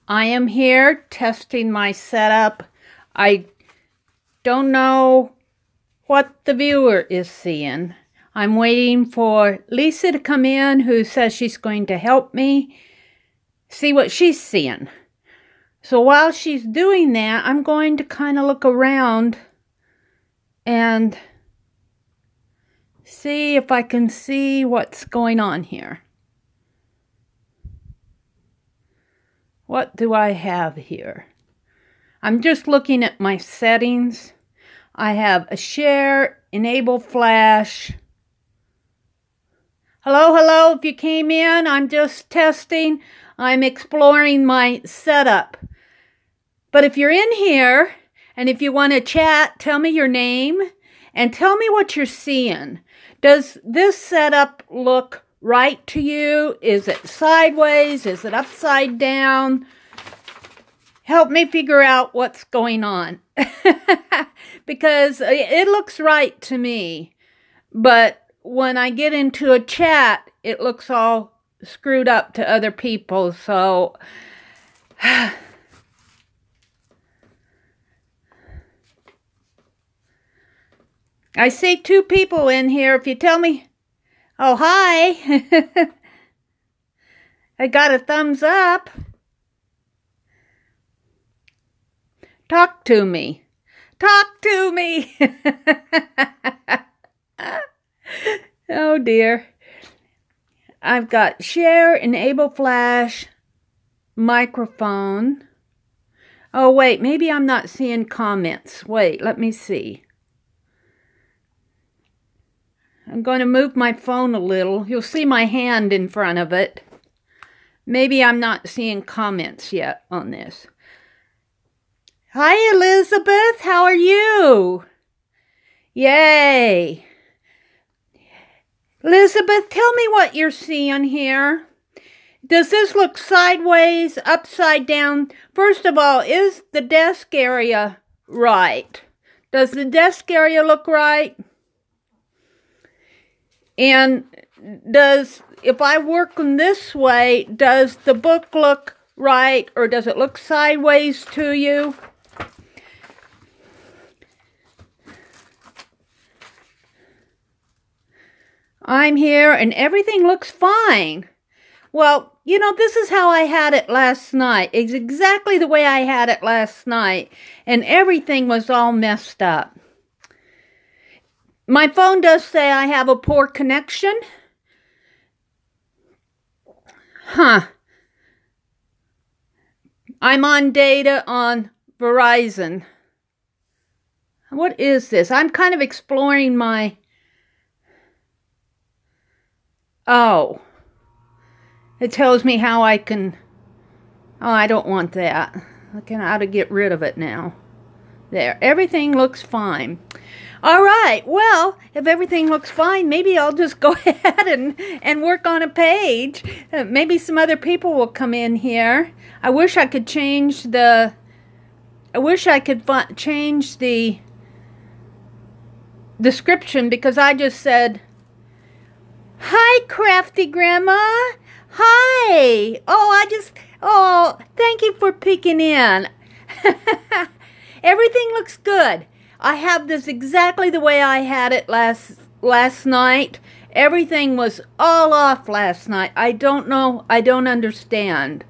I am here testing my setup. I don't know what the viewer is seeing. I'm waiting for Lisa to come in, who says she's going to help me see what she's seeing. So while she's doing that, I'm going to kind of look around and see if I can see what's going on here. What do I have here? I'm just looking at my settings. I have a share, enable flash. Hello, if you came in, I'm just testing. I'm exploring my setup. But if you're in here, and if you want to chat, tell me your name, and tell me what you're seeing. Does this setup look right to you? Is it sideways? Is it upside down? Help me figure out what's going on. Because it looks right to me. But when I get into a chat, it looks all screwed up to other people. So I see 2 people in here. If you tell me, oh, hi. I got a thumbs up. Talk to me. Talk to me. Oh, dear. I've got share, enable flash, microphone. Oh, wait, maybe I'm not seeing comments. Wait, let me see. I'm going to move my phone a little. You'll see my hand in front of it. Maybe I'm not seeing comments yet on this. Hi, Elizabeth. How are you? Yay. Elizabeth, tell me what you're seeing here. Does this look sideways, upside down? First of all, is the desk area right? Does the desk area look right? And if I work in this way, does the book look right, or does it look sideways to you? I'm here and everything looks fine. Well, you know, this is how I had it last night. It's exactly the way I had it last night, and everything was all messed up. My phone does say I have a poor connection. I'm on data on Verizon. What is this? I'm kind of exploring my... Oh. It tells me how I can... Oh, I don't want that. I can how to get rid of it now. There. Everything looks fine. All right, well, if everything looks fine, maybe I'll just go ahead and work on a page. Maybe some other people will come in here. I wish I could change the... change the description, because I just said, hi, Crafty Grandma. Hi. Oh, thank you for peeking in. Everything looks good. I have this exactly the way I had it last night. Everything was all off last night. I don't know. I don't understand.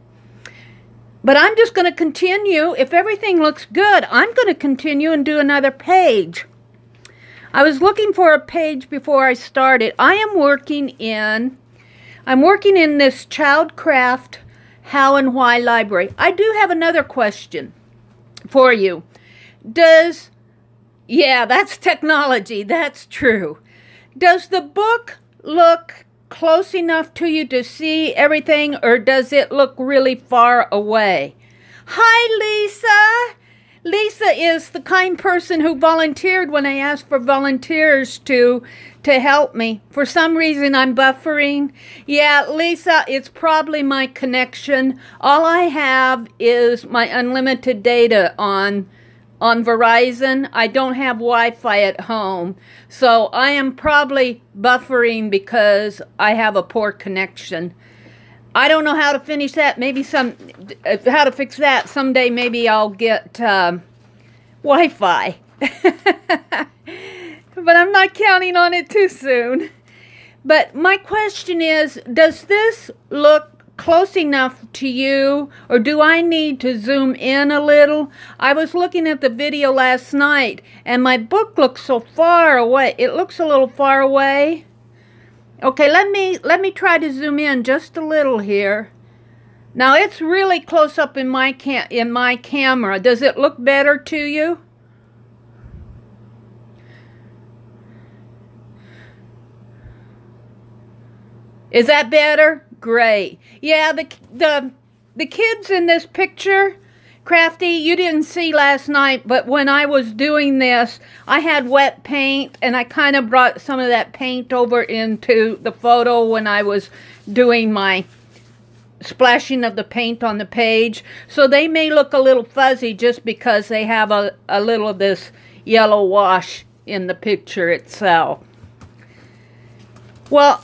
But I'm just going to continue. If everything looks good, I'm going to continue and do another page. I was looking for a page before I started. I'm working in this Childcraft How and Why library. I do have another question for you. Yeah, that's technology. That's true. Does the book look close enough to you to see everything, or does it look really far away? Hi, Lisa. Lisa is the kind person who volunteered when I asked for volunteers to help me. For some reason, I'm buffering. Yeah, Lisa, it's probably my connection. All I have is my unlimited data on Verizon. I don't have Wi-Fi at home. So I am probably buffering because I have a poor connection. I don't know how to finish that. Maybe how to fix that. Someday maybe I'll get Wi-Fi. But I'm not counting on it too soon. But my question is, does this look close enough to you, or do I need to zoom in a little? I was looking at the video last night, and my book looks so far away. It looks a little far away. Okay, let me try to zoom in just a little here. Now it's really close up in my camera. Does it look better to you? Is that better? Great. Yeah, the kids in this picture, Crafty, you didn't see last night, but when I was doing this, I had wet paint, and I kind of brought some of that paint over into the photo when I was doing my splashing of the paint on the page. So they may look a little fuzzy just because they have a little of this yellow wash in the picture itself. Well,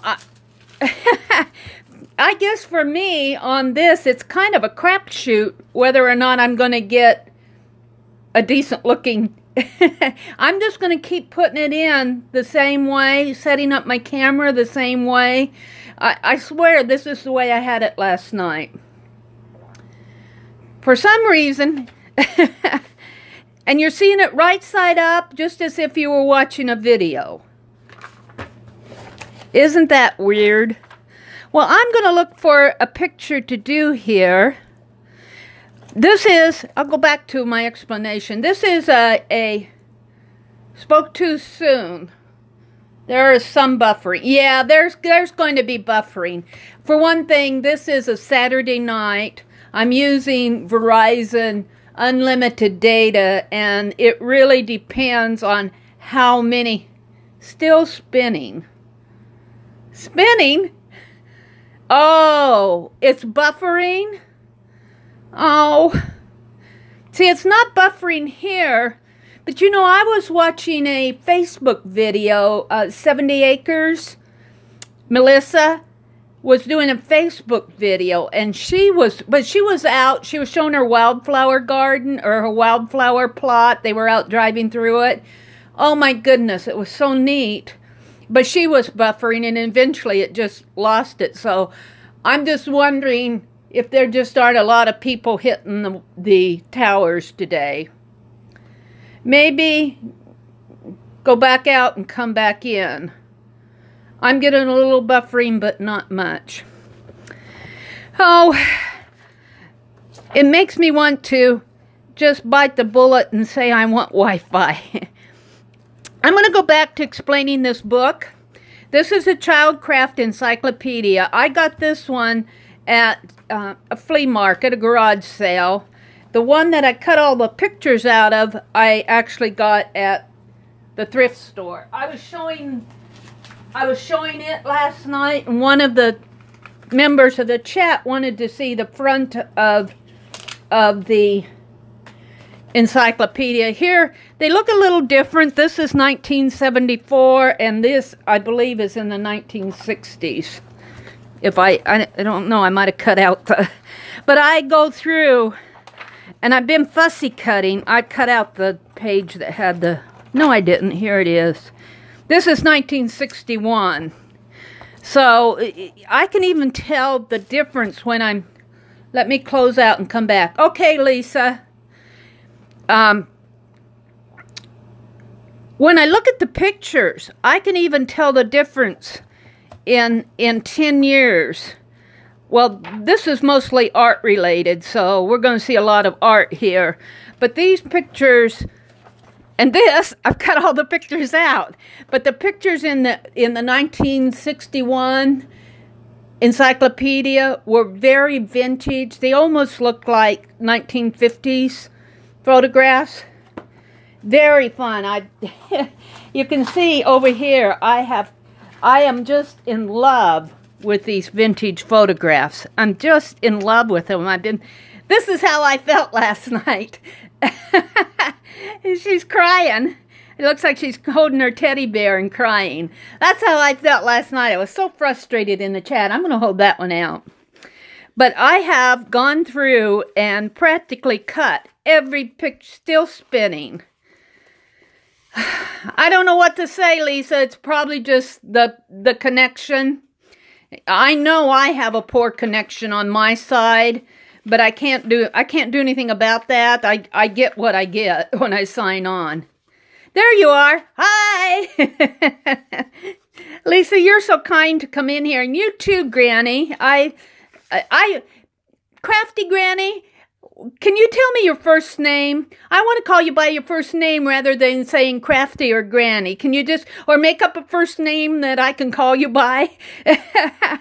I guess for me on this, it's kind of a crapshoot whether or not I'm going to get a decent looking. I'm just going to keep putting it in the same way, setting up my camera the same way. I swear this is the way I had it last night. For some reason, and you're seeing it right side up, just as if you were watching a video. Isn't that weird? Well, I'm going to look for a picture to do here. This is, I'll go back to my explanation. This is a spoke too soon. There is some buffering. Yeah, there's going to be buffering. For one thing, this is a Saturday night. I'm using Verizon unlimited data, and it really depends on how many. Still spinning. Spinning? Oh, it's buffering? Oh. See, it's not buffering here. But you know, I was watching a Facebook video, 70 Acres. Melissa was doing a Facebook video, and she was out. She was showing her wildflower garden, or her wildflower plot. They were out driving through it. Oh my goodness, it was so neat. But she was buffering, and eventually it just lost it. So I'm just wondering if there just aren't a lot of people hitting the towers today. Maybe go back out and come back in. I'm getting a little buffering, but not much. Oh, it makes me want to just bite the bullet and say I want Wi-Fi. I'm going to go back to explaining this book. This is a Childcraft encyclopedia. I got this one at a flea market, a garage sale. The one that I cut all the pictures out of, I actually got at the thrift store. I was showing it last night, and one of the members of the chat wanted to see the front of the encyclopedia. Here, they look a little different. This is 1974, and this, I believe, is in the 1960s. If I don't know, I might have cut out the... But I go through, and I've been fussy cutting. I cut out the page that had the... No, I didn't. Here it is. This is 1961. So, I can even tell the difference when I'm... Let me close out and come back. Okay, Lisa. When I look at the pictures, I can even tell the difference in 10 years. Well, this is mostly art related, so we're going to see a lot of art here. But these pictures, and this, I've cut all the pictures out. But the pictures in the 1961 encyclopedia were very vintage. They almost looked like 1950s photographs. Very fun. You can see over here, I am just in love with these vintage photographs. I'm just in love with them. This is how I felt last night. She's crying. It looks like she's holding her teddy bear and crying. That's how I felt last night. I was so frustrated in the chat. I'm going to hold that one out. But I have gone through and practically cut every picture, still spinning. I don't know what to say, Lisa. It's probably just the connection. I know I have a poor connection on my side, but I can't do anything about that. I get what I get when I sign on. There you are. Hi. Lisa, you're so kind to come in here, and you too, Granny. Crafty Granny, can you tell me your first name? I want to call you by your first name rather than saying Crafty or Granny. Can you or make up a first name that I can call you by? I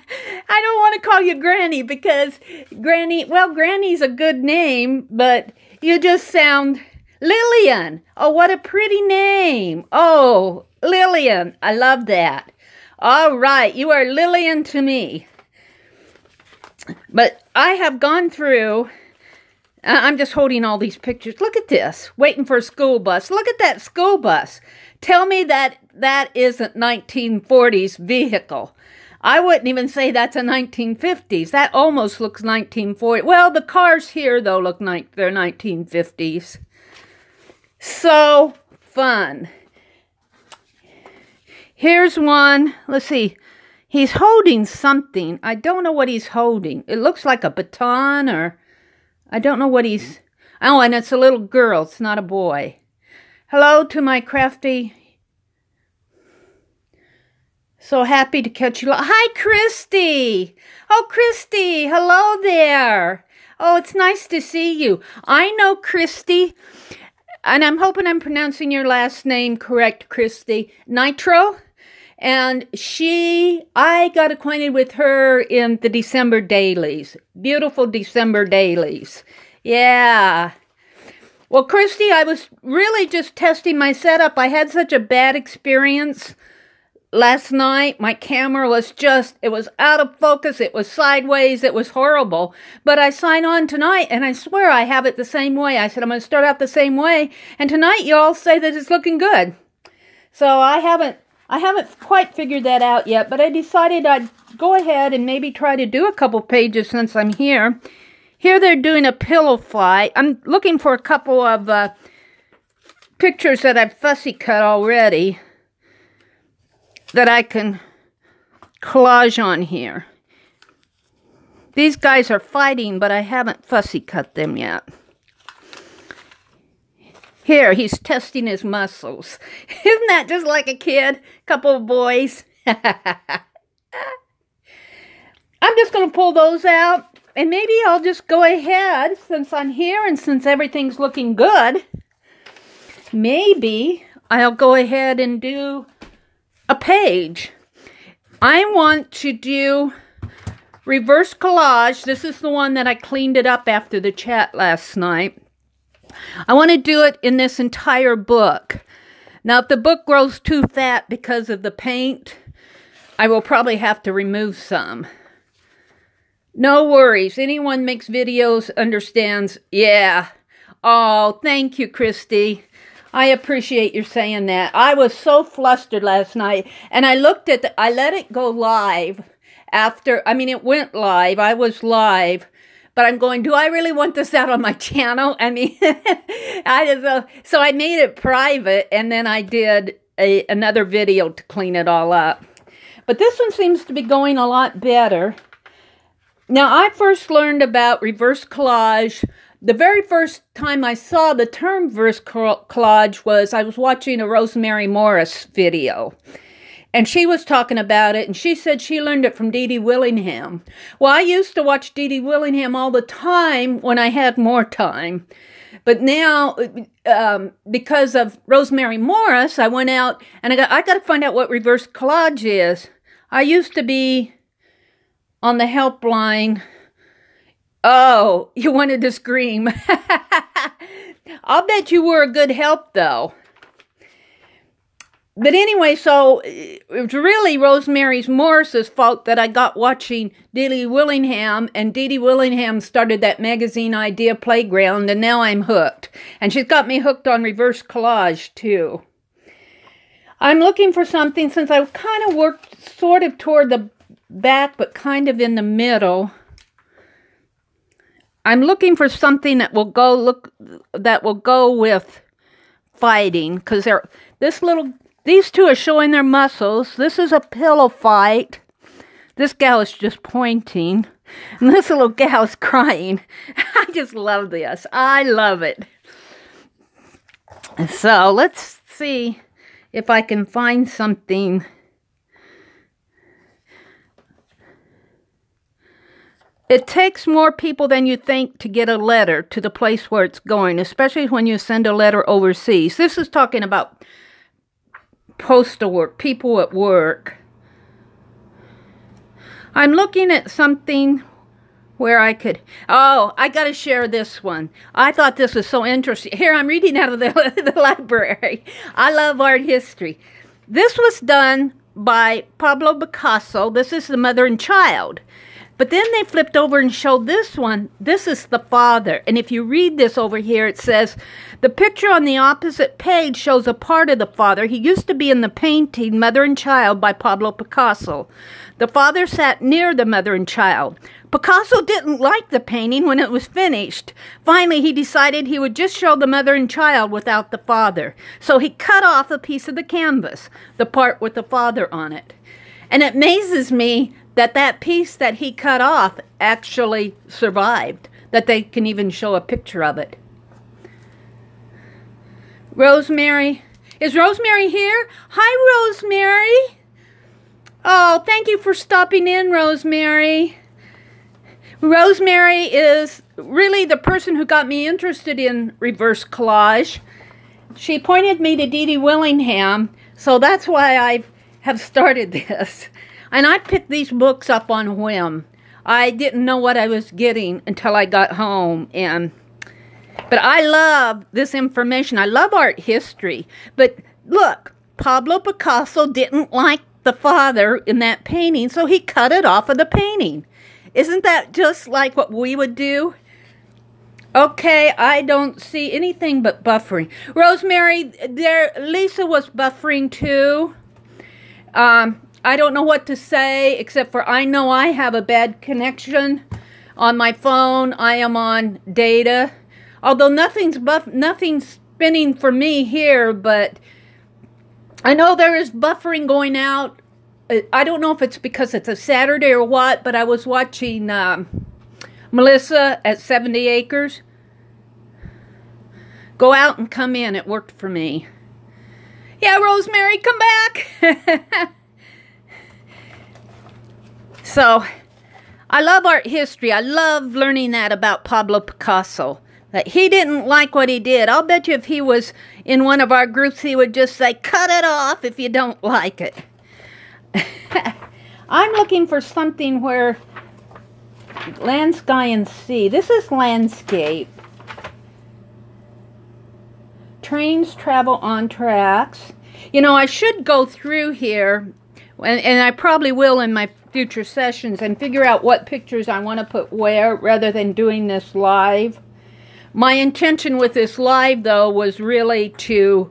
don't want to call you Granny because Granny's a good name, but you just sound Lillian. Oh, what a pretty name. Oh, Lillian. I love that. All right, you are Lillian to me. But I have gone through, I'm just holding all these pictures. Look at this, waiting for a school bus. Look at that school bus. Tell me that isn't 1940s vehicle. I wouldn't even say that's a 1950s. That almost looks 1940. Well, the cars here, though, look like they're 1950s. So fun. Here's one. Let's see. He's holding something. I don't know what he's holding. It looks like a baton or I don't know what he's... Oh, and it's a little girl. It's not a boy. Hello to my crafty... So happy to catch you. Hi, Christy. Oh, Christy. Hello there. Oh, it's nice to see you. I know Christy, and I'm hoping I'm pronouncing your last name correct, Christy. Nitro. And I got acquainted with her in the December dailies. Beautiful December dailies. Yeah. Well, Christy, I was really just testing my setup. I had such a bad experience last night. My camera was it was out of focus. It was sideways. It was horrible. But I signed on tonight, and I swear I have it the same way. I said I'm going to start out the same way. And tonight you all say that it's looking good. So I haven't quite figured that out yet, but I decided I'd go ahead and maybe try to do a couple pages since I'm here. Here they're doing a pillow fly. I'm looking for a couple of pictures that I've fussy cut already that I can collage on here. These guys are fighting, but I haven't fussy cut them yet. Here, he's testing his muscles. Isn't that just like a kid? Couple of boys. I'm just going to pull those out. And maybe I'll just go ahead, since I'm here and since everything's looking good. Maybe I'll go ahead and do a page. I want to do reverse collage. This is the one that I cleaned it up after the chat last night. I want to do it in this entire book. Now, if the book grows too fat because of the paint, I will probably have to remove some. No worries. Anyone makes videos understands. Yeah. Oh, thank you, Christy. I appreciate you saying that. I was so flustered last night, and I let it go live after, it went live. I was live. But I'm going, do I really want this out on my channel? So I made it private, and then I did another video to clean it all up. But this one seems to be going a lot better. Now, I first learned about reverse collage. The very first time I saw the term reverse collage was I was watching a Rosemary Morris video. And she was talking about it, and she said she learned it from Dee Dee Willingham. Well, I used to watch Dee Dee Willingham all the time when I had more time. But now, because of Rosemary Morris, I went out, and I got to find out what reverse collage is. I used to be on the helpline. Oh, you wanted to scream. I'll bet you were a good help, though. But anyway, so it was really Rosemary Morris's fault that I got watching Dee Dee Willingham, and Dee Dee Willingham started that magazine Idea Playground, and now I'm hooked. And she's got me hooked on reverse collage, too. I'm looking for something, since I kind of worked sort of toward the back, but kind of in the middle. I'm looking for something that will go with fighting, because these two are showing their muscles. This is a pillow fight. This gal is just pointing, and this little gal is crying. I just love this. I love it. So let's see if I can find something. It takes more people than you think to get a letter to the place where it's going, especially when you send a letter overseas. This is talking about postal work, people at work. I'm looking at something where I could... Oh, I got to share this one. I thought this was so interesting. Here, I'm reading out of the library. I love art history. This was done by Pablo Picasso. This is the mother and child. But then they flipped over and showed this one. This is the father. And if you read this over here, it says, the picture on the opposite page shows a part of the father. He used to be in the painting Mother and Child by Pablo Picasso. The father sat near the mother and child. Picasso didn't like the painting when it was finished. Finally, he decided he would just show the mother and child without the father. So he cut off a piece of the canvas, the part with the father on it. And it amazes me that that piece that he cut off actually survived, that they can even show a picture of it. Rosemary. Is Rosemary here? Hi, Rosemary. Oh, thank you for stopping in, Rosemary. Rosemary is really the person who got me interested in reverse collage. She pointed me to Dee Dee Willingham, so that's why I have started this. And I picked these books up on a whim. I didn't know what I was getting until I got home. But I love this information. I love art history. But look, Pablo Picasso didn't like the father in that painting, so he cut it off of the painting. Isn't that just like what we would do? Okay, I don't see anything but buffering. Rosemary, Lisa was buffering too. I don't know what to say, except for I know I have a bad connection on my phone. I am on data. Although nothing's spinning for me here, but I know there is buffering going out. I don't know if it's because it's a Saturday or what, but I was watching Melissa at 70 Acres. Go out and come in. It worked for me. Yeah, Rosemary, come back. So, I love art history. I love learning that about Pablo Picasso. That he didn't like what he did. I'll bet you if he was in one of our groups, he would just say, cut it off if you don't like it. I'm looking for something where land, sky, and sea. This is landscape. Trains travel on tracks. You know, I should go through here, and I probably will in my future sessions, and figure out what pictures I want to put where, rather than doing this live. My intention with this live, though, was really to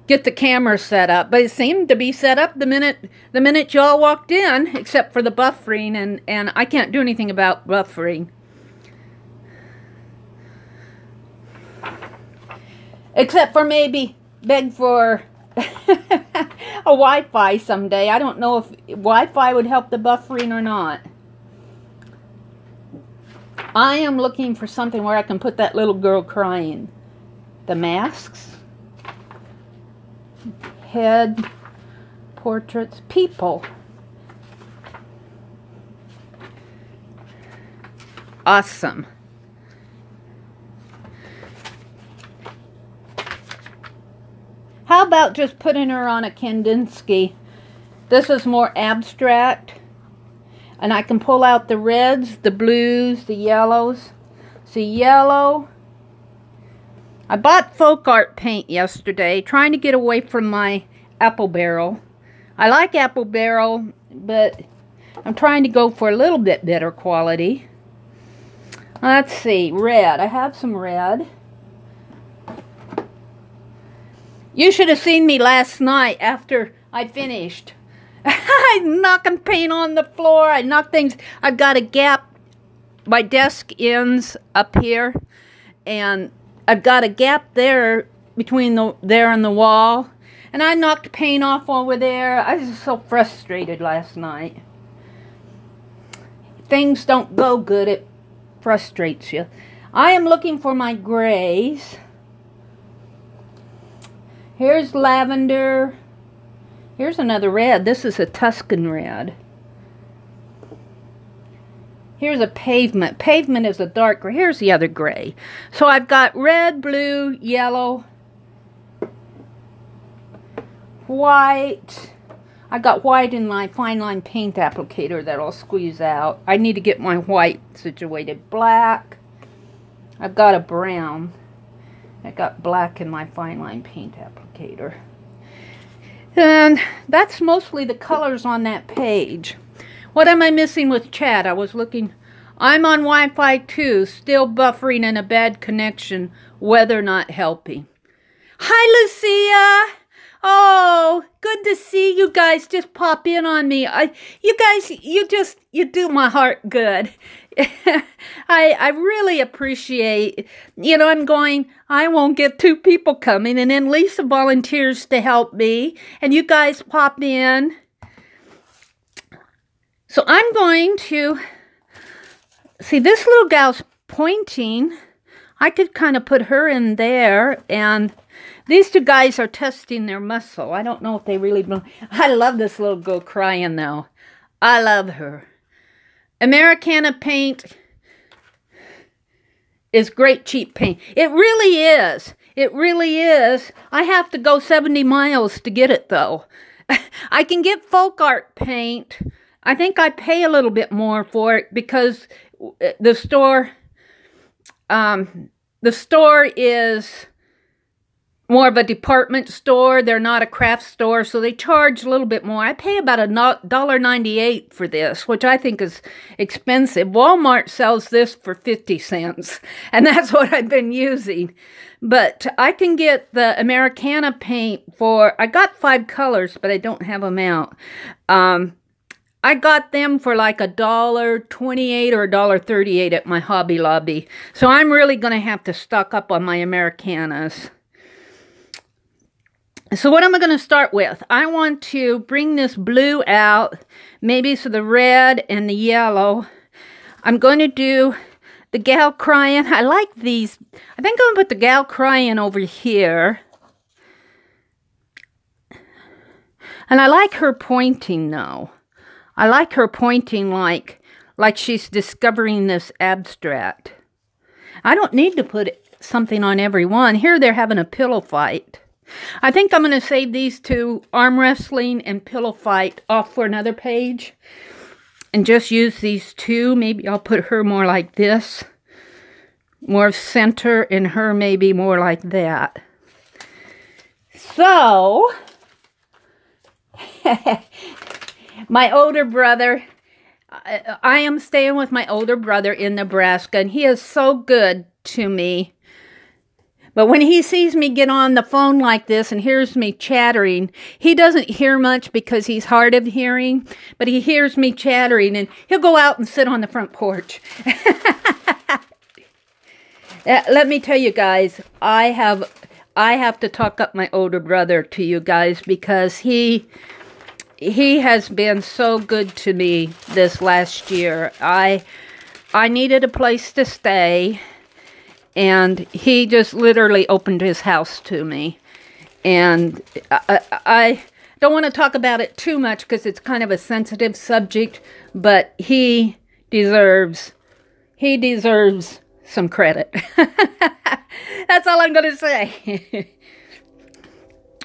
get the camera set up, but it seemed to be set up the minute y'all walked in, except for the buffering, and I can't do anything about buffering. Except for maybe beg for a Wi-Fi someday. I don't know if Wi-Fi would help the buffering or not. I am looking for something where I can put that little girl crying. The masks. Head. Portraits. People. Awesome. How about just putting her on a Kandinsky? This is more abstract. And I can pull out the reds, the blues, the yellows. See, yellow. I bought folk art paint yesterday, trying to get away from my apple barrel. I like apple barrel, but I'm trying to go for a little bit better quality. Let's see, red. I have some red. You should have seen me last night after I finished. I knocking paint on the floor. I knock things. I've got a gap my desk ends up here, and I've got a gap there between there and the wall, and I knocked paint off over there. I was so frustrated last night. Things don't go good, it frustrates you. I am looking for my grays. Here's lavender. Here's another red. This is a Tuscan red. Here's a pavement. Pavement is a dark gray. Here's the other gray. So I've got red, blue, yellow, white. I got white in my fine line paint applicator that I'll squeeze out. I need to get my white situated. Black. I've got a brown. I got black in my fine line paint applicator. And that's mostly the colors on that page. What am I missing with chat? I was looking. I'm on Wi-Fi too, still buffering and a bad connection. Weather not helping. Hi, Lucia. Oh, good to see you guys. Just pop in on me. You guys, you do my heart good. I really appreciate, I'm going, I won't get 2 people coming, and then Lisa volunteers to help me, and you guys pop in. So I'm going to, see, this little gal's pointing. I could kind of put her in there, and these 2 guys are testing their muscle. I don't know if they really belong. I love this little girl crying, though. I love her. Americana paint is great cheap paint. It really is. It really is. I have to go 70 miles to get it, though. I can get folk art paint. I think I pay a little bit more for it because the store is more of a department store. They're not a craft store, so they charge a little bit more. I pay about $1.98 for this, which I think is expensive. Walmart sells this for 50 cents, and that's what I've been using. But I can get the Americana paint for, I got 5 colors, but I don't have them out. I got them for like $1.28 or $1.38 at my Hobby Lobby. So I'm really going to have to stock up on my Americanas. So what am I going to start with? I want to bring this blue out, maybe so the red and the yellow. I'm going to do the gal crying. I like these. I think I'm going to put the gal crying over here. And I like her pointing, though. I like her pointing like she's discovering this abstract. I don't need to put something on every one. Here they're having a pillow fight. I think I'm going to save these 2, arm wrestling and pillow fight, off for another page. And just use these 2. Maybe I'll put her more like this. More center, and her maybe more like that. So, my older brother, I am staying with my older brother in Nebraska, and he is so good to me. But when he sees me get on the phone like this and hears me chattering, he doesn't hear much because he's hard of hearing, but he hears me chattering, and he'll go out and sit on the front porch. Let me tell you guys, I have to talk up my older brother to you guys because he has been so good to me this last year. I needed a place to stay, and he just literally opened his house to me. And I don't want to talk about it too much because it's kind of a sensitive subject, but he deserves some credit. That's all I'm going to say.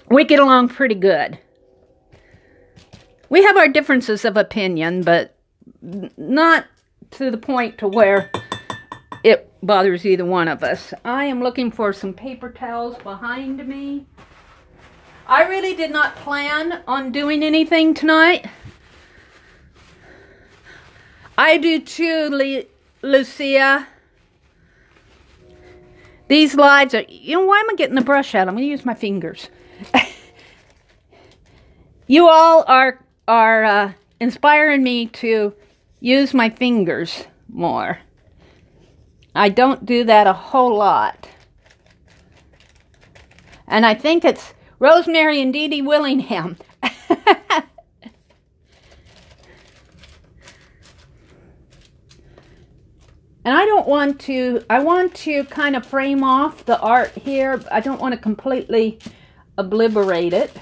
We get along pretty good. We have our differences of opinion, but not to the point to where it bothers either one of us. I am looking for some paper towels behind me. I really did not plan on doing anything tonight. I do too, Lucia. These lives are, why am I getting the brush out? I'm going to use my fingers. You all are inspiring me to use my fingers more. I don't do that a whole lot. And I think it's Rosemary and Dee Dee Willingham. And I don't want to, I want to kind of frame off the art here. I don't want to completely obliterate it.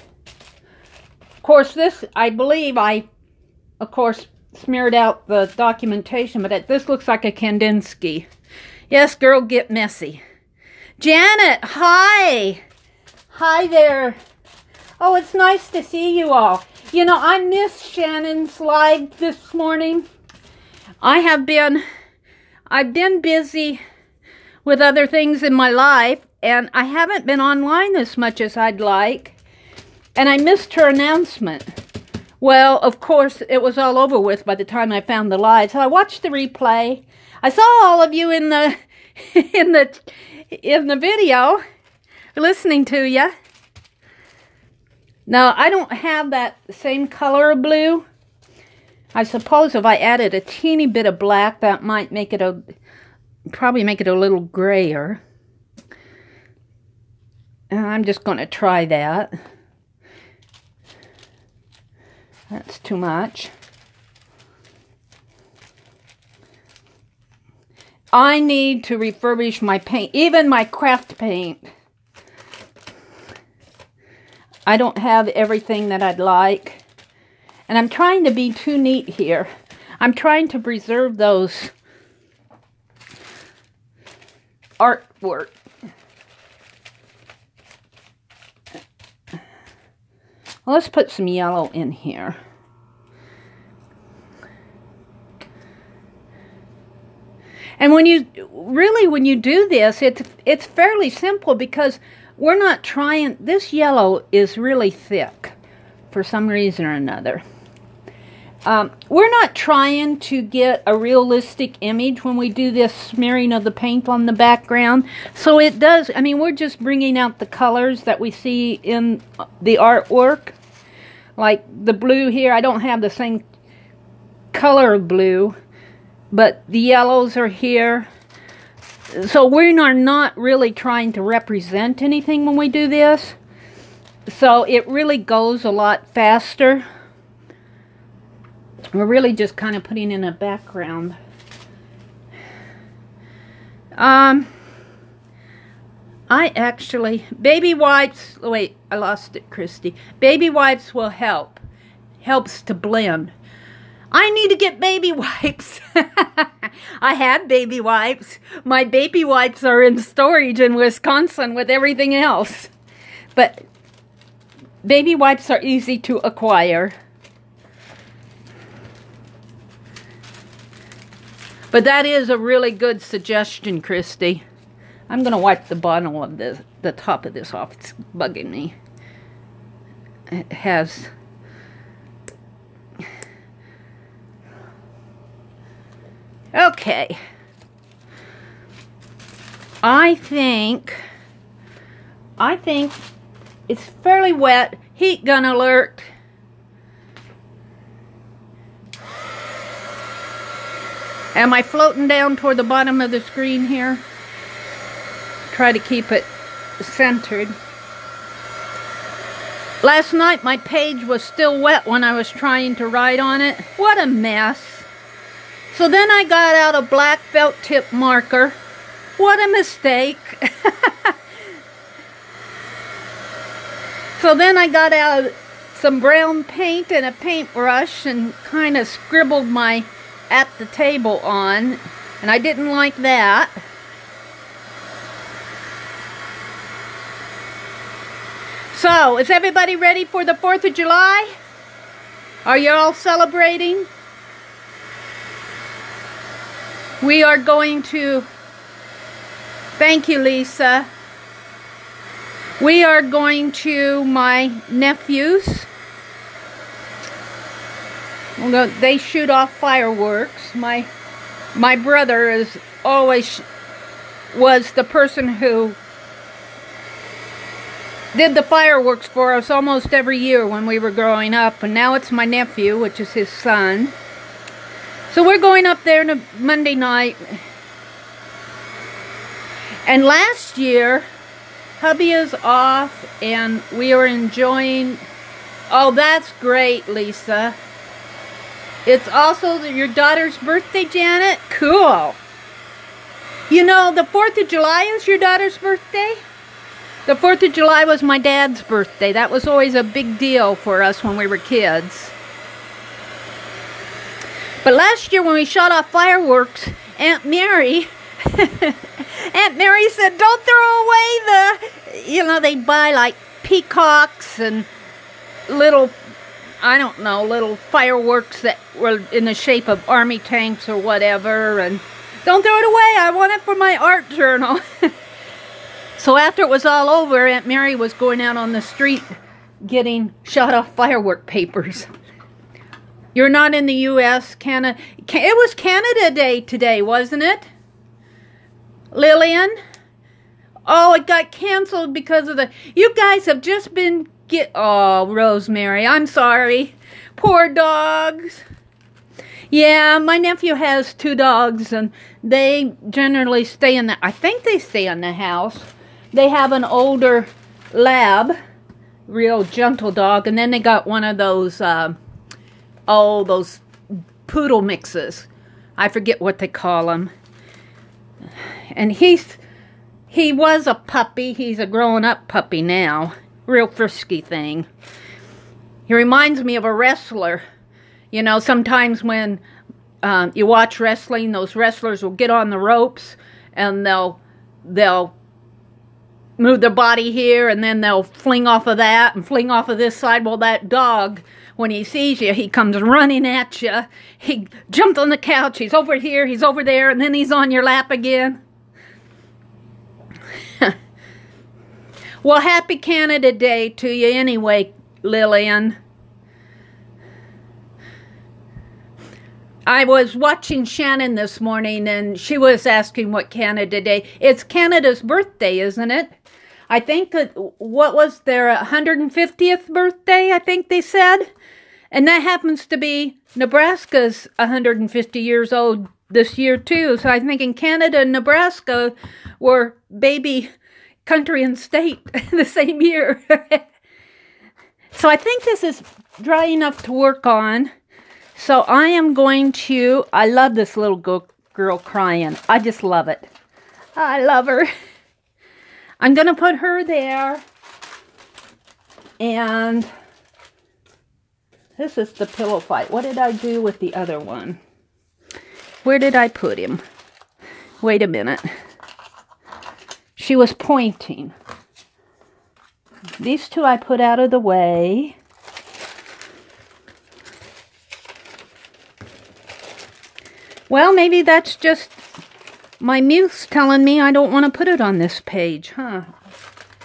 Of course, this, I believe of course, smeared out the documentation, but this looks like a Kandinsky. Yes, girl, get messy. Janet, hi. Hi there. Oh, it's nice to see you all. You know, I missed Shannon's live this morning. I've been busy with other things in my life, and I haven't been online as much as I'd like, and I missed her announcement. Well, of course, it was all over with by the time I found the live, so I watched the replay. I saw all of you in the in the video, listening to you. Now, I don't have that same color of blue. I suppose if I added a teeny bit of black, that might make it probably make it a little grayer. And I'm just going to try that. That's too much. I need to refurbish my paint, even my craft paint. I don't have everything that I'd like. And I'm trying to be too neat here. I'm trying to preserve those artwork. Well, let's put some yellow in here. And when you do this, it's fairly simple because we're not trying, this yellow is really thick for some reason or another. We're not trying to get a realistic image when we do this smearing of the paint on the background. So it does, I mean, we're just bringing out the colors that we see in the artwork. Like the blue here, I don't have the same color of blue, but the yellows are here. So we are not really trying to represent anything when we do this. So it really goes a lot faster. We're really just kind of putting in a background. I actually, baby wipes, wait, I lost it, Christy. Baby wipes will help. Helps to blend. I need to get baby wipes. I have baby wipes. My baby wipes are in storage in Wisconsin with everything else. But baby wipes are easy to acquire. But that is a really good suggestion, Christy. I'm going to wipe the bottom of the top of this off. It's bugging me. It has... Okay. I think it's fairly wet. Heat gun alert. Am I floating down toward the bottom of the screen here? Try to keep it centered. Last night my page was still wet when I was trying to write on it. What a mess. So then I got out a black felt tip marker. What a mistake. So then I got out some brown paint and a paintbrush and kind of scribbled my "at the table" on, and I didn't like that. So, is everybody ready for the 4th of July? Are you all celebrating? We are going to, thank you, Lisa. We are going to my nephew's. They shoot off fireworks. My brother was the person who did the fireworks for us almost every year when we were growing up, and now it's my nephew, which is his son. So we're going up there Monday night. And last year, hubby is off and we are enjoying... Oh, that's great, Lisa. It's also your daughter's birthday, Janet? Cool. You know, the 4th of July is your daughter's birthday? The 4th of July was my dad's birthday. That was always a big deal for us when we were kids. But last year when we shot off fireworks, Aunt Meri, Aunt Meri said, don't throw away the, you know, they'd buy like peacocks and little, I don't know, little fireworks that were in the shape of army tanks or whatever, and don't throw it away, I want it for my art journal. So after it was all over, Aunt Meri was going out on the street getting shot off firework papers. You're not in the U.S., Canada. It was Canada Day today, wasn't it? Lillian? Oh, it got canceled because of the... You guys have just been... Oh, Rosemary, I'm sorry. Poor dogs. Yeah, my nephew has 2 dogs, and they generally stay in the... I think they stay in the house. They have an older lab, real gentle dog, and then they got one of those, those poodle mixes. I forget what they call them. And he was a puppy. He's a grown-up puppy now. Real frisky thing. He reminds me of a wrestler. You know, sometimes when you watch wrestling, those wrestlers will get on the ropes and they'll move their body here, and then they'll fling off of that and fling off of this side. Well, that dog, when he sees you, he comes running at you. He jumps on the couch. He's over here, he's over there, and then he's on your lap again. Well, happy Canada Day to you anyway, Lillian. I was watching Shannon this morning, and she was asking what Canada Day... It's Canada's birthday, isn't it? I think that, what was their 150th birthday, I think they said? And that happens to be Nebraska's 150 years old this year, too. So I'm thinking Canada and Nebraska were baby country and state the same year. So I think this is dry enough to work on. So I am going to... I love this little girl crying. I just love it. I love her. I'm going to put her there. And this is the pillow fight. What did I do with the other one? Where did I put him? Wait a minute. She was pointing. These 2 I put out of the way. Well, maybe that's just my muse telling me I don't want to put it on this page, huh?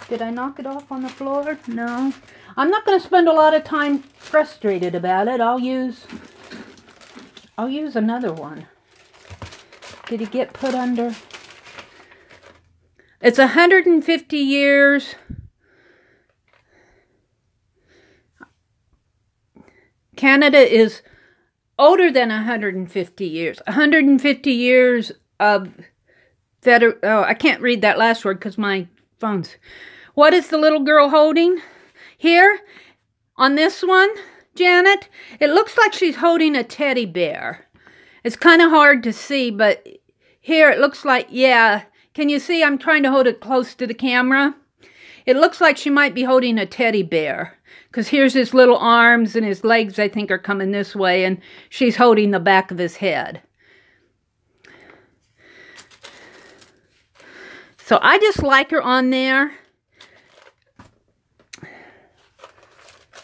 Did I knock it off on the floor? No. I'm not going to spend a lot of time frustrated about it. I'll use another one. Did it get put under? It's 150 years. Canada is older than 150 years. 150 years of federal... Oh, I can't read that last word because my phone's... What is the little girl holding? Here, on this one, Janet, it looks like she's holding a teddy bear. It's kind of hard to see, but here it looks like, yeah. Can you see? I'm trying to hold it close to the camera. It looks like she might be holding a teddy bear. Because here's his little arms and his legs, I think, are coming this way. And she's holding the back of his head. So I just like her on there.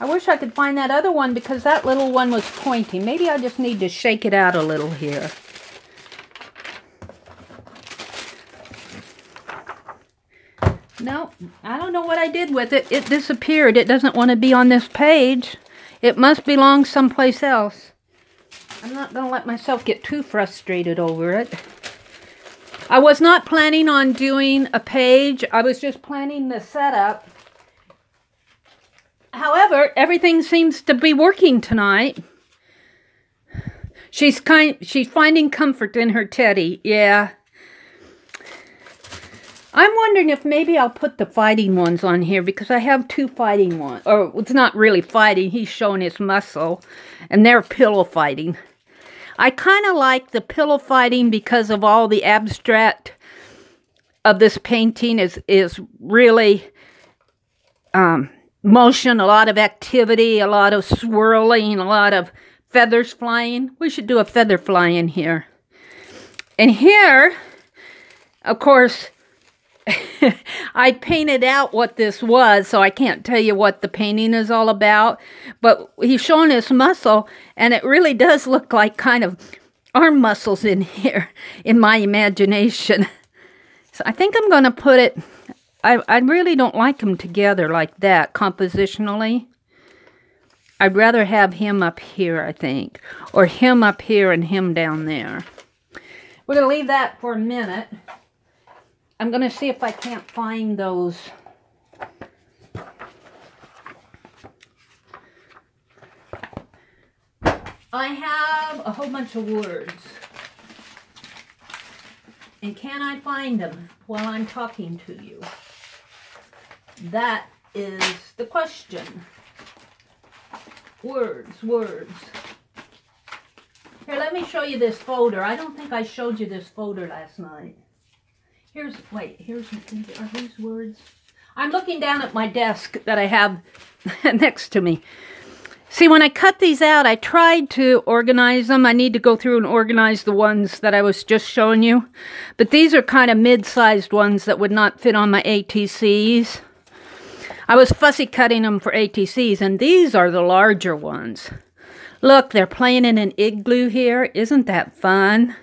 I wish I could find that other one because that little one was pointing. Maybe I just need to shake it out a little here. No, I don't know what I did with it. It disappeared. It doesn't want to be on this page. It must belong someplace else. I'm not going to let myself get too frustrated over it. I was not planning on doing a page. I was just planning the setup. However, everything seems to be working tonight. She's finding comfort in her teddy. Yeah. I'm wondering if maybe I'll put the fighting ones on here because I have two fighting ones. Or it's not really fighting. He's showing his muscle. And they're pillow fighting. I kind of like the pillow fighting because of all the abstract of this painting is really motion, a lot of activity, a lot of swirling, a lot of feathers flying. We should do a feather flying here. And here, of course, I painted out what this was, so I can't tell you what the painting is all about. But he's showing his muscle, and it really does look like kind of arm muscles in here, in my imagination. So I think I'm going to put it, I really don't like them together like that, compositionally. I'd rather have him up here, I think. Or him up here and him down there. We're going to leave that for a minute. I'm going to see if I can't find those. I have a whole bunch of words. And can I find them while I'm talking to you? That is the question. Words, words. Here, let me show you this folder. I don't think I showed you this folder last night. Here's, are these words? I'm looking down at my desk that I have next to me. See, when I cut these out, I tried to organize them. I need to go through and organize the ones that I was just showing you. But these are kind of mid-sized ones that would not fit on my ATCs. I was fussy cutting them for ATCs, and these are the larger ones. Look, they're playing in an igloo here. Isn't that fun?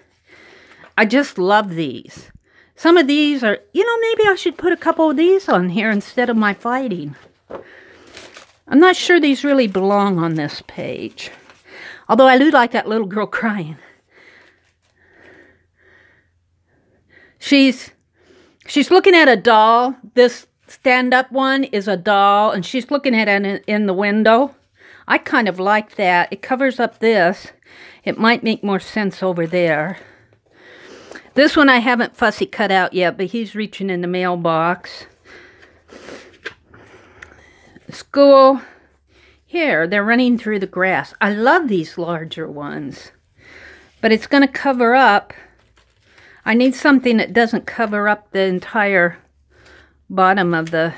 I just love these. Some of these are, you know, maybe I should put a couple of these on here instead of my fighting. I'm not sure these really belong on this page. Although I do like that little girl crying. She's looking at a doll. This stand-up one is a doll, and she's looking at it in the window. I kind of like that. It covers up this. It might make more sense over there. This one I haven't fussy cut out yet, but he's reaching in the mailbox. School. Here, they're running through the grass. I love these larger ones. But it's going to cover up. I need something that doesn't cover up the entire bottom of the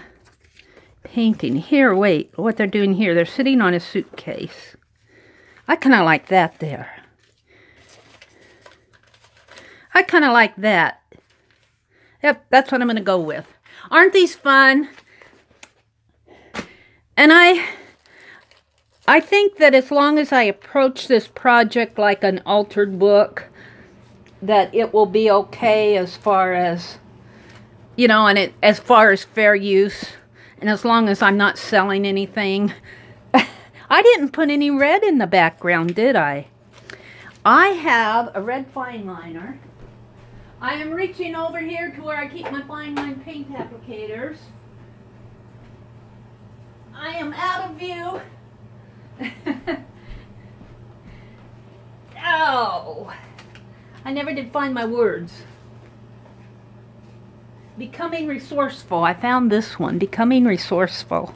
painting. Here, wait. What they're doing here, they're sitting on a suitcase. I kind of like that there. I kind of like that. Yep, that's what I'm going to go with. Aren't these fun? And I think that as long as I approach this project like an altered book, that it will be okay as far as, you know, and as far as fair use, and as long as I'm not selling anything. I didn't put any red in the background, did I? I have a red fine liner. I am reaching over here to where I keep my fine line paint applicators. I am out of view. Oh, I never did find my words. Becoming resourceful. I found this one. Becoming resourceful.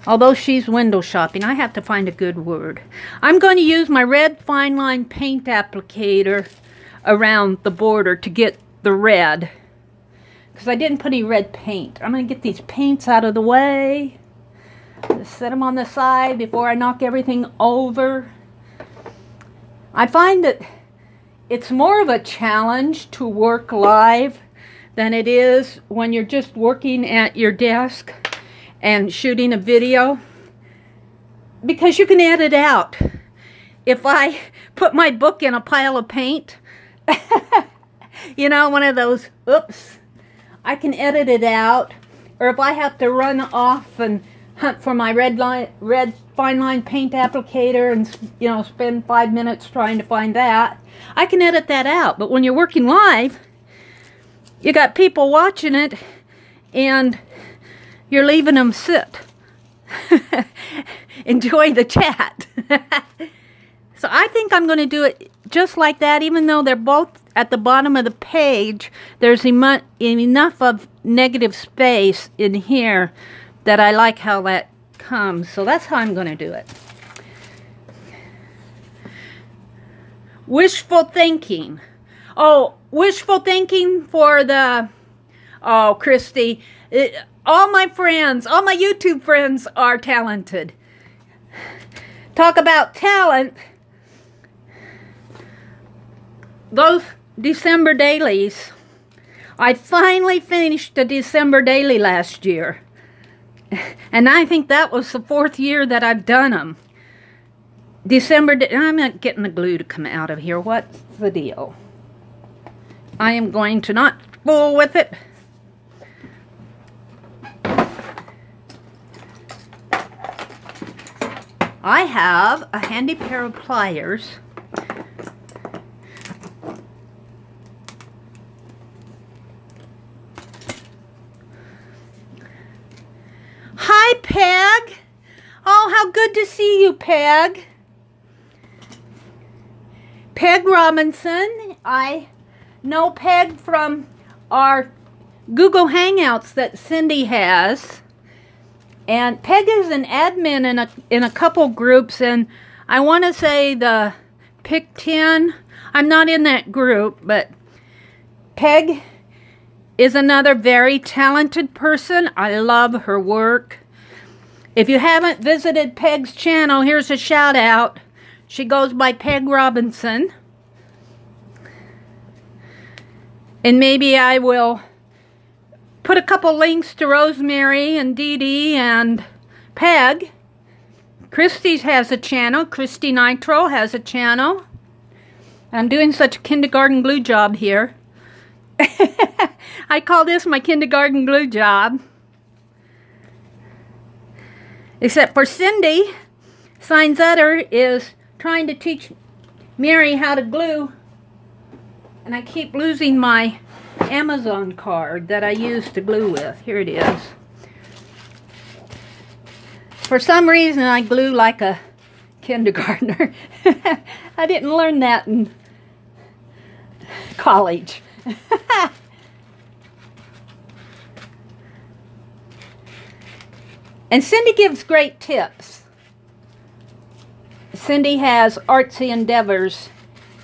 Although she's window shopping, I have to find a good word. I'm going to use my red fine line paint applicator around the border to get the red. Because I didn't put any red paint. I'm going to get these paints out of the way. Just set them on the side before I knock everything over. I find that it's more of a challenge to work live than it is when you're just working at your desk and shooting a video. Because you can edit out. If I put my book in a pile of paint, you know, one of those, oops, I can edit it out. Or if I have to run off and hunt for my red fine line paint applicator and, you know, spend 5 minutes trying to find that, I can edit that out. But when you're working live, you got people watching it and you're leaving them sit. Enjoy the chat. So I think I'm going to do it just like that, even though they're both at the bottom of the page, there's enough of negative space in here that I like how that comes. So that's how I'm going to do it. Wishful thinking. Oh, wishful thinking for the... Oh, Christy, all my friends, all my YouTube friends are talented. Talk about talent. Those December dailies. I finally finished the December daily last year. And I think that was the 4th year that I've done them. I'm not getting the glue to come out of here. What's the deal? I am going to not fool with it. I have a handy pair of pliers. Hi, Peg. Oh, how good to see you, Peg. Peg Robinson. I know Peg from our Google Hangouts that Cindy has. And Peg is an admin in a couple groups, and I want to say the Pick 10. I'm not in that group, but Peg is another very talented person. I love her work. If you haven't visited Peg's channel, here's a shout out. She goes by Peg Robinson. And maybe I will put a couple links to Rosemary and Dee Dee and Peg. Christy's has a channel. Christy Nitro has a channel. I'm doing such a kindergarten glue job here. I call this my kindergarten glue job. Except for Cindy, Signsetter is trying to teach Meri how to glue. And I keep losing my Amazon card that I used to glue with. Here it is. For some reason, I glue like a kindergartner. I didn't learn that in college. And Cindy gives great tips. Cindy has Artsy Endeavors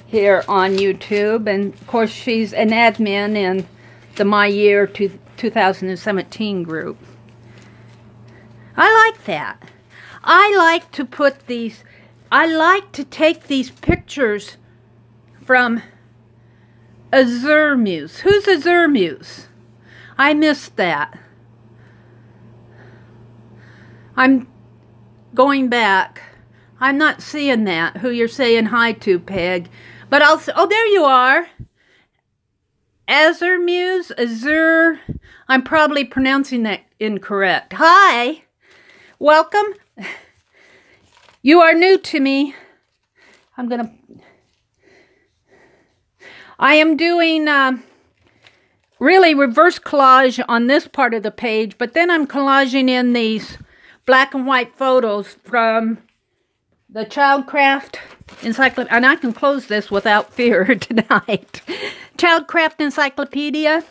here on YouTube, and of course she's an admin in the My Year 2017 group. I like that. I like to put these, I like to take these pictures from Azure Muse. Who's Azure Muse? I missed that. I'm going back. I'm not seeing that, who you're saying hi to, Peg. But I'll say, oh, there you are. Azure Muse, Azure. I'm probably pronouncing that incorrect. Hi. Welcome. You are new to me. I am doing really reverse collage on this part of the page, but then I'm collaging in these black and white photos from the Childcraft Encyclopedia, and I can close this without fear tonight. Childcraft Encyclopedia,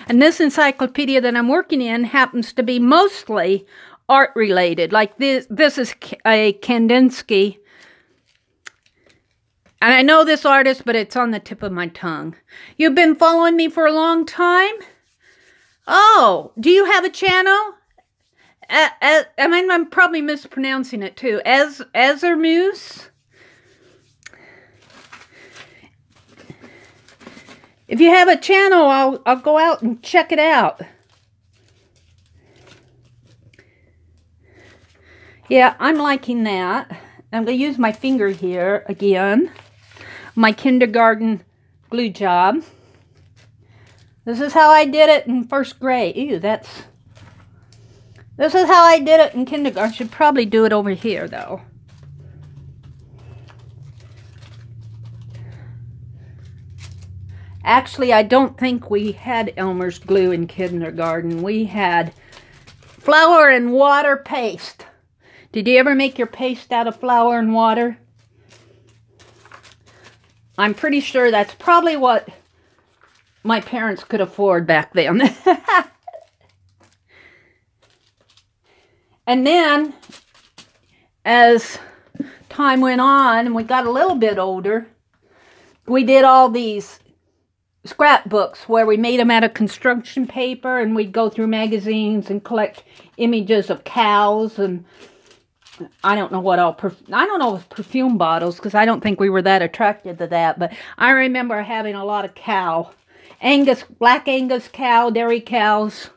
and this encyclopedia that I'm working in happens to be mostly art related. Like this is a Kandinsky, and I know this artist, but it's on the tip of my tongue. You've been following me for a long time? Oh, do you have a channel? I'm probably mispronouncing it too. Azure Muse? If you have a channel, I'll go out and check it out. Yeah, I'm liking that. I'm going to use my finger here again. My kindergarten glue job. This is how I did it in first grade. Ew, this is how I did it in kindergarten. I should probably do it over here, though. Actually, I don't think we had Elmer's glue in kindergarten. We had flour and water paste. Did you ever make your paste out of flour and water? I'm pretty sure that's probably what my parents could afford back then. And then, as time went on and we got a little bit older, we did all these scrapbooks where we made them out of construction paper, and we'd go through magazines and collect images of cows and I don't know what all, I don't know if perfume bottles, because I don't think we were that attracted to that, but I remember having a lot of cow. Black Angus cow, dairy cows.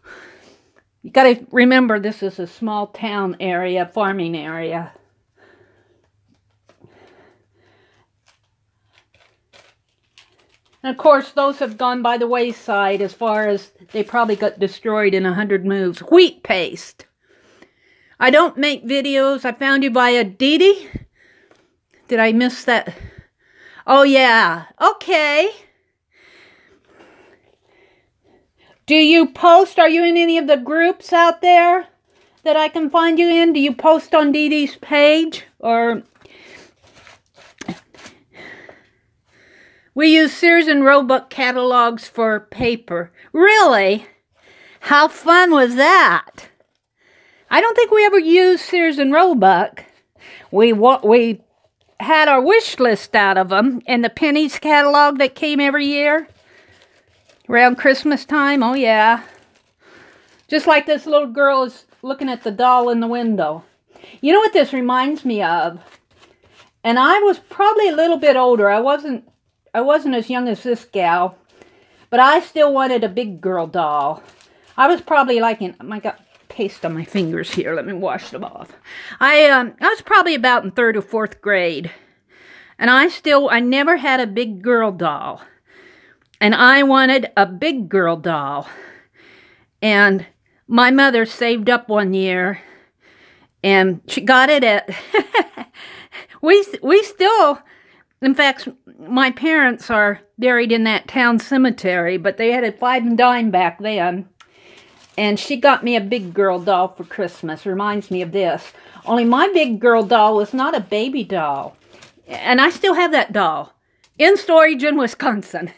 You got to remember, this is a small town area, farming area. And of course, those have gone by the wayside as far as they probably got destroyed in 100 moves. Wheat paste. I don't make videos. I found you via Dee Dee. Did I miss that? Oh, yeah. Okay. Do you post? Are you in any of the groups out there that I can find you in? Do you post on Dee Dee's page? Or we use Sears and Roebuck catalogs for paper. Really? How fun was that? I don't think we ever used Sears and Roebuck. We had our wish list out of them, and the pennies catalog that came every year around Christmas time. Oh yeah, just like this little girl is looking at the doll in the window. You know what this reminds me of? And I was probably a little bit older. I wasn't as young as this gal, but I still wanted a big girl doll. I was probably like I got paste on my fingers here. Let me wash them off. I was probably about in 3rd or 4th grade. And I never had a big girl doll. And I wanted a big girl doll. And my mother saved up one year. And she got it at... we still... In fact, my parents are buried in that town cemetery. But they had a 5 and dime back then. And she got me a big girl doll for Christmas. Reminds me of this. Only my big girl doll was not a baby doll. And I still have that doll. In storage in Wisconsin.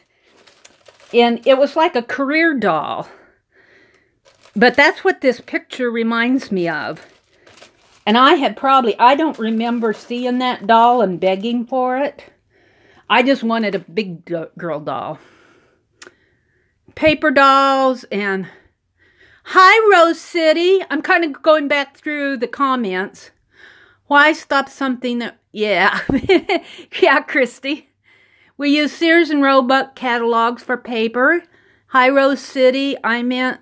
And it was like a career doll. But that's what this picture reminds me of. And I don't remember seeing that doll and begging for it. I just wanted a big girl doll. Paper dolls and... Hi, Rose City. I'm kind of going back through the comments. Why stop something that... Yeah. Yeah, Christy. We use Sears and Roebuck catalogs for paper. Hi, Rose City. I meant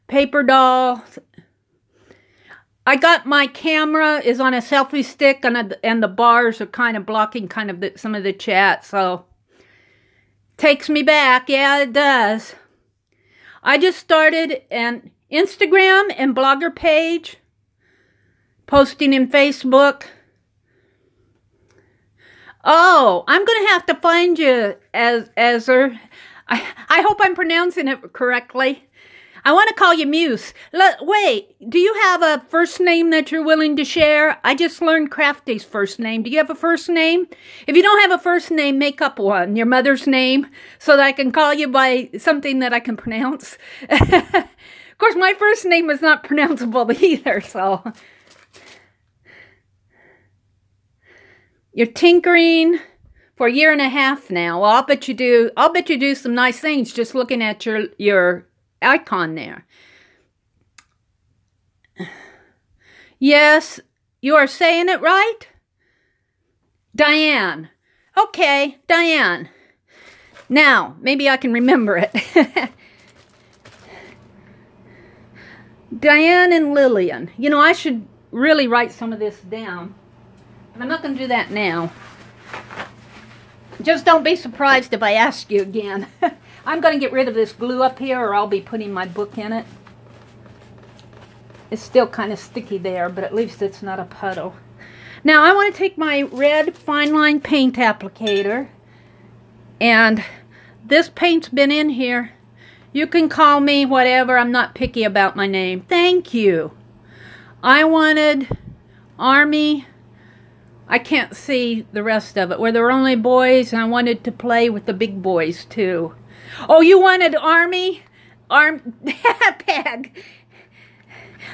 paper dolls. I got my camera is on a selfie stick, and the bars are kind of blocking some of the chat, so... Takes me back. Yeah, it does. I just started an Instagram and blogger page, posting in Facebook. Oh, I'm going to have to find you, Ezer. I hope I'm pronouncing it correctly. I want to call you Muse. Wait, do you have a first name that you're willing to share? I just learned Crafty's first name. Do you have a first name? If you don't have a first name, make up one. Your mother's name, so that I can call you by something that I can pronounce. Of course, my first name is not pronounceable either, so... You're tinkering for a year and a half now. Well, I'll bet you do some nice things just looking at your icon there. Yes, you are saying it right? Diane. Okay, Diane. Now, maybe I can remember it. Diane and Lillian. You know, I should really write some of this down. But I'm not going to do that now. Just don't be surprised if I ask you again. I'm going to get rid of this glue up here, or I'll be putting my book in it. It's still kind of sticky there, but at least it's not a puddle. Now, I want to take my red fine line paint applicator, and this paint's been in here. You can call me whatever. I'm not picky about my name. Thank you. I wanted Army... I can't see the rest of it. Where there were only boys, and I wanted to play with the big boys, too. Oh, you wanted army? Bag.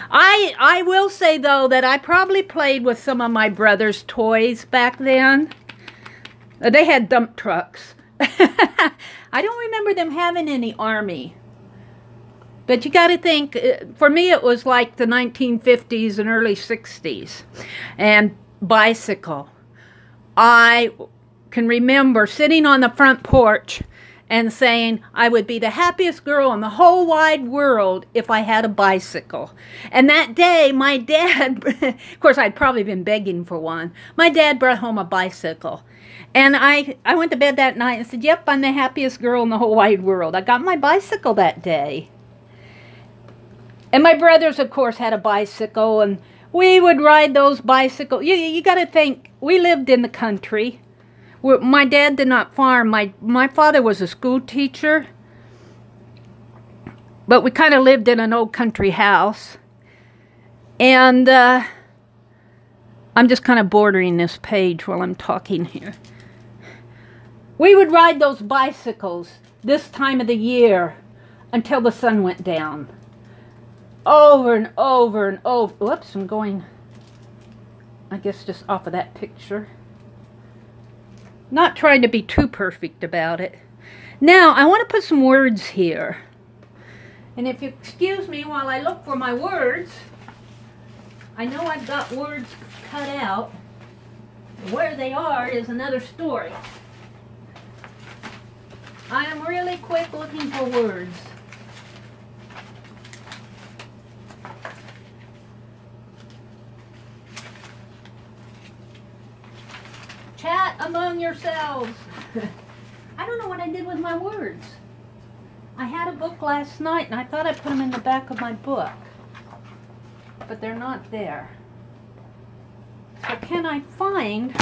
I will say, though, that I probably played with some of my brother's toys back then. They had dump trucks. I don't remember them having any army. But you got to think, for me it was like the 1950s and early 60s. And bicycle. I can remember sitting on the front porch and saying I would be the happiest girl in the whole wide world if I had a bicycle. And that day, my dad, of course I'd probably been begging for one, my dad brought home a bicycle. And I went to bed that night and said, yep, I'm the happiest girl in the whole wide world. I got my bicycle that day. And my brothers, of course, had a bicycle, and we would ride those bicycles. You got to think, we lived in the country. My dad did not farm. My father was a school teacher. But we kind of lived in an old country house. And I'm just kind of bordering this page while I'm talking here. We would ride those bicycles this time of the year until the sun went down. Over and over and over. Whoops, I'm going, I guess, just off of that picture. Not trying to be too perfect about it. Now, I want to put some words here. And if you excuse me while I look for my words, I know I've got words cut out. Where they are is another story. I am really quick looking for words. Chat among yourselves. I don't know what I did with my words. I had a book last night and I thought I put them in the back of my book. But they're not there. So can I find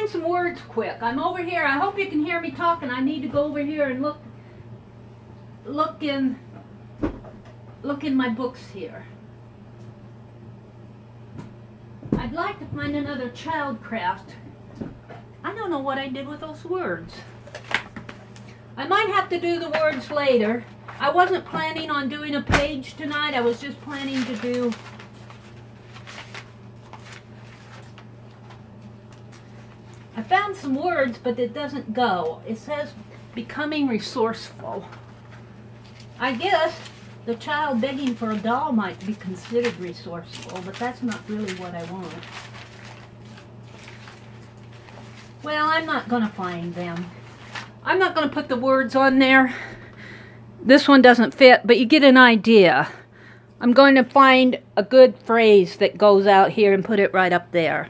some words quick? I'm over here. I hope you can hear me talking. I need to go over here and look in my books here. I'd like to find another Childcraft. I don't know what I did with those words. I might have to do the words later. I wasn't planning on doing a page tonight. I was just planning to do I found some words, but it doesn't go. It says becoming resourceful. I guess the child begging for a doll might be considered resourceful, but that's not really what I want. Well, I'm not going to find them. I'm not going to put the words on there. This one doesn't fit, but you get an idea. I'm going to find a good phrase that goes out here and put it right up there.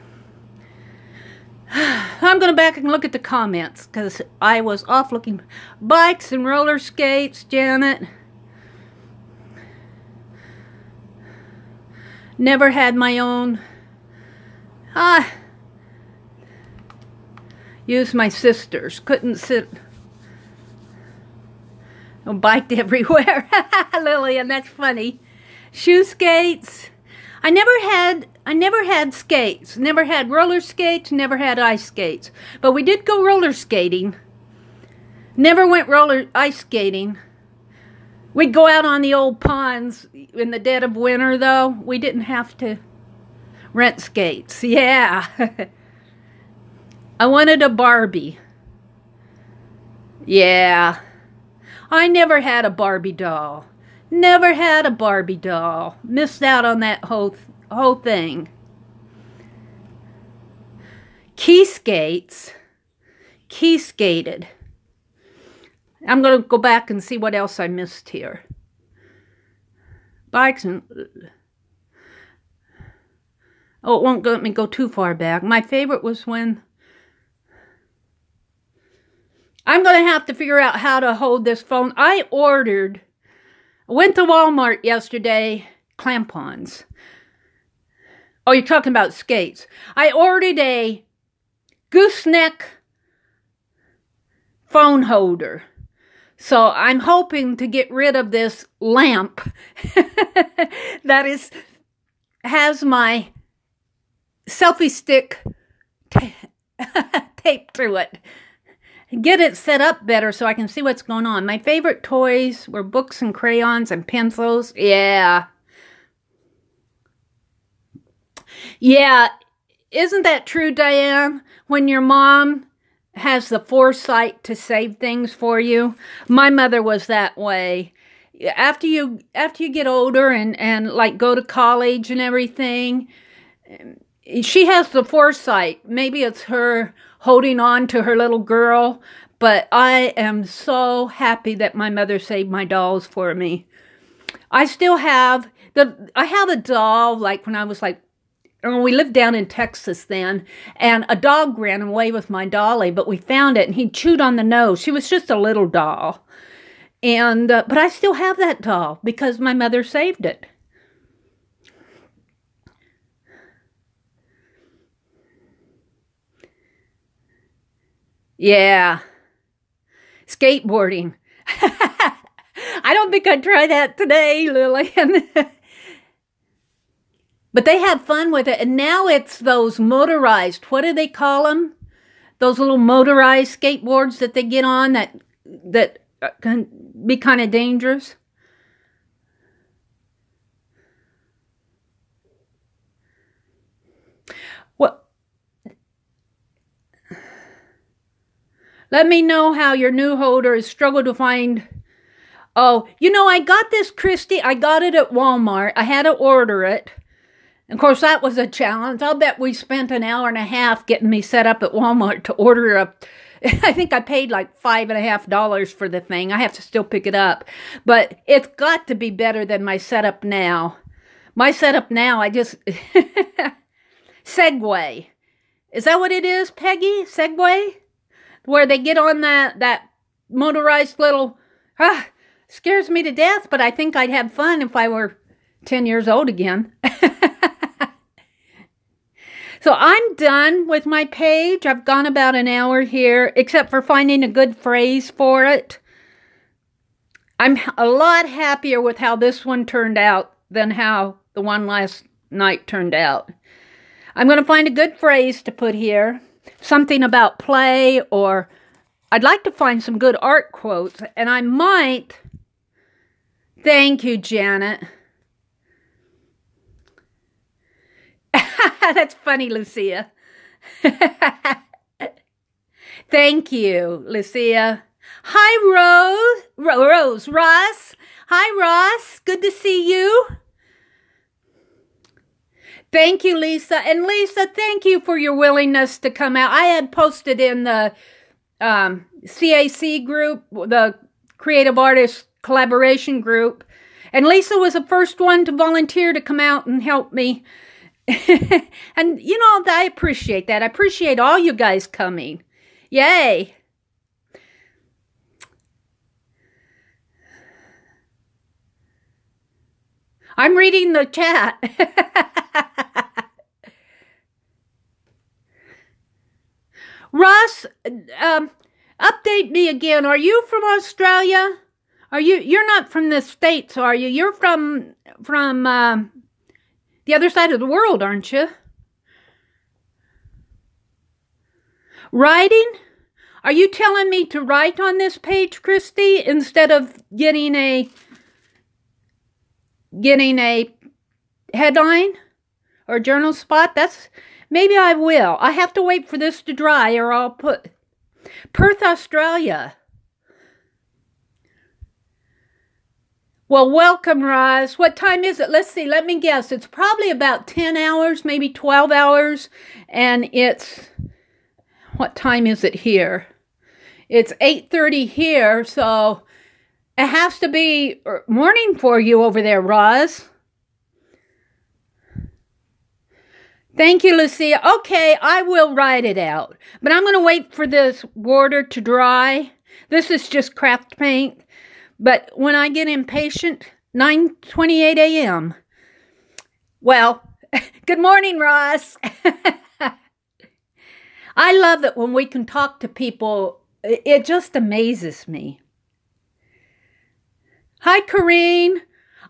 I'm going to back and look at the comments, because I was off looking. Bikes and roller skates, Janet. Never had my own. Used my sister's. Couldn't sit. I biked everywhere. Lillian, that's funny. Shoe skates. I never had skates. Never had roller skates. Never had ice skates. But we did go roller skating. Never went ice skating. We'd go out on the old ponds in the dead of winter, though. We didn't have to rent skates. Yeah. I wanted a Barbie. Yeah. I never had a Barbie doll. Never had a Barbie doll. Missed out on that whole thing. Key skates. Key skated. I'm going to go back and see what else I missed here. Bikes and... Oh, it won't let me go too far back. My favorite was when... I'm going to have to figure out how to hold this phone. I went to Walmart yesterday, clamp-ons. Oh, you're talking about skates. I ordered a gooseneck phone holder. So I'm hoping to get rid of this lamp that has my selfie stick taped to it. get it set up better so I can see what's going on. My favorite toys were books and crayons and pencils. Yeah. Yeah. Isn't that true, Diane? When your mom has the foresight to save things for you. My mother was that way. After you get older and like go to college and everything, she has the foresight. Maybe it's her holding on to her little girl, but I am so happy that my mother saved my dolls for me. I still have a doll, like when I was like, we lived down in Texas then, and a dog ran away with my dolly, but we found it, and he chewed on the nose. She was just a little doll. And but I still have that doll because my mother saved it. Yeah. Skateboarding. I don't think I'd try that today, Lillian. But they have fun with it. And now it's those motorized, what do they call them? Those little motorized skateboards that they get on that can be kind of dangerous. Well, let me know how your new holder has struggled to find. Oh, I got this, Christy. I got it at Walmart. I had to order it. Of course, that was a challenge. I'll bet we spent an hour and a half getting me set up at Walmart to order I think I paid like $5.50 for the thing. I have to still pick it up. But it's got to be better than my setup now. My setup now, I just... Segway. Is that what it is, Peggy? Segway? Where they get on that motorized little... scares me to death, but I think I'd have fun if I were 10 years old again. So I'm done with my page. I've gone about an hour here, except for finding a good phrase for it. I'm a lot happier with how this one turned out than how the one last night turned out. I'm going to find a good phrase to put here. Something about play, or I'd like to find some good art quotes, and I might... Thank you, Janet. That's funny, Lucia. Thank you, Lucia. Hi, Ross. Hi, Ross. Good to see you. Thank you, Lisa. And Lisa, thank you for your willingness to come out. I had posted in the CAC group, the Creative Artists Collaboration group, and Lisa was the first one to volunteer to come out and help me. And, I appreciate that. I appreciate all you guys coming. Yay. I'm reading the chat. Ross, update me again. Are you from Australia? You're not from the States, are you? You're from the other side of the world, aren't you? Writing? Are you telling me to write on this page, Christy, instead of getting a headline or journal spot? Maybe I will. I have to wait for this to dry, or I'll put Perth, Australia. Well, welcome, Roz. What time is it? Let's see. Let me guess. It's probably about 10 hours, maybe 12 hours. And what time is it here? It's 8:30 here, so it has to be morning for you over there, Roz. Thank you, Lucia. Okay, I will write it out. But I'm going to wait for this border to dry. This is just craft paint. But when I get impatient, 9:28 a.m. Well, good morning, Ross. I love it when we can talk to people. It just amazes me. Hi, Corrine.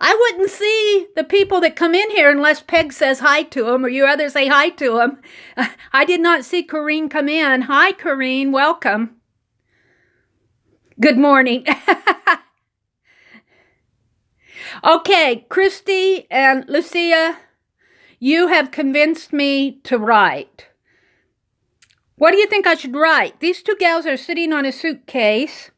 I wouldn't see the people that come in here unless Peg says hi to them or you others say hi to them. I did not see Corrine come in. Hi, Corrine. Welcome. Good morning. Okay, Christy and Lucia, you have convinced me to write. What do you think I should write? These two gals are sitting on a suitcase.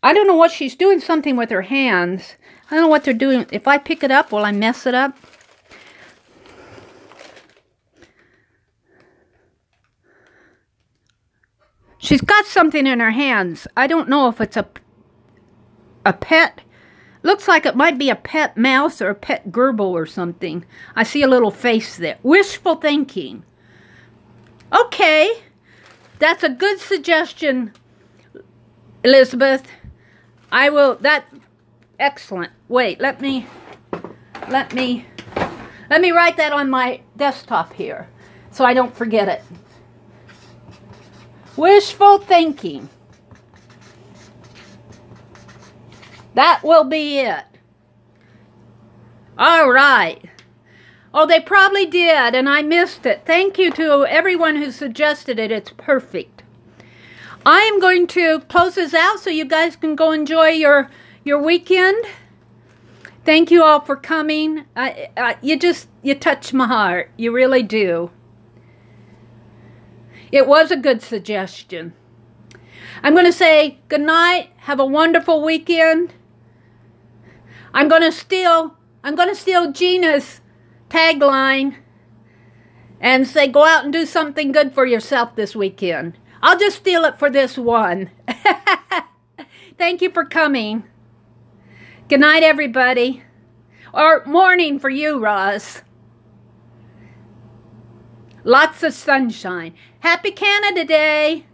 I don't know what she's doing, something with her hands. I don't know what they're doing. If I pick it up, will I mess it up? She's got something in her hands. I don't know if it's a pet. Looks like it might be a pet mouse or a pet gerbil or something. I see a little face there. Wishful thinking. Okay. That's a good suggestion, Elizabeth. I will, that's excellent. Wait, let me write that on my desktop here so I don't forget it. Wishful thinking. That will be it. All right. Oh, they probably did, and I missed it. Thank you to everyone who suggested it. It's perfect. I am going to close this out so you guys can go enjoy your weekend. Thank you all for coming. You touch my heart. You really do. It was a good suggestion. I'm going to say good night. Have a wonderful weekend. I'm going to steal Gina's tagline and say go out and do something good for yourself this weekend. I'll just steal it for this one. Thank you for coming. Good night, everybody. Or morning for you, Roz. Lots of sunshine. Happy Canada Day.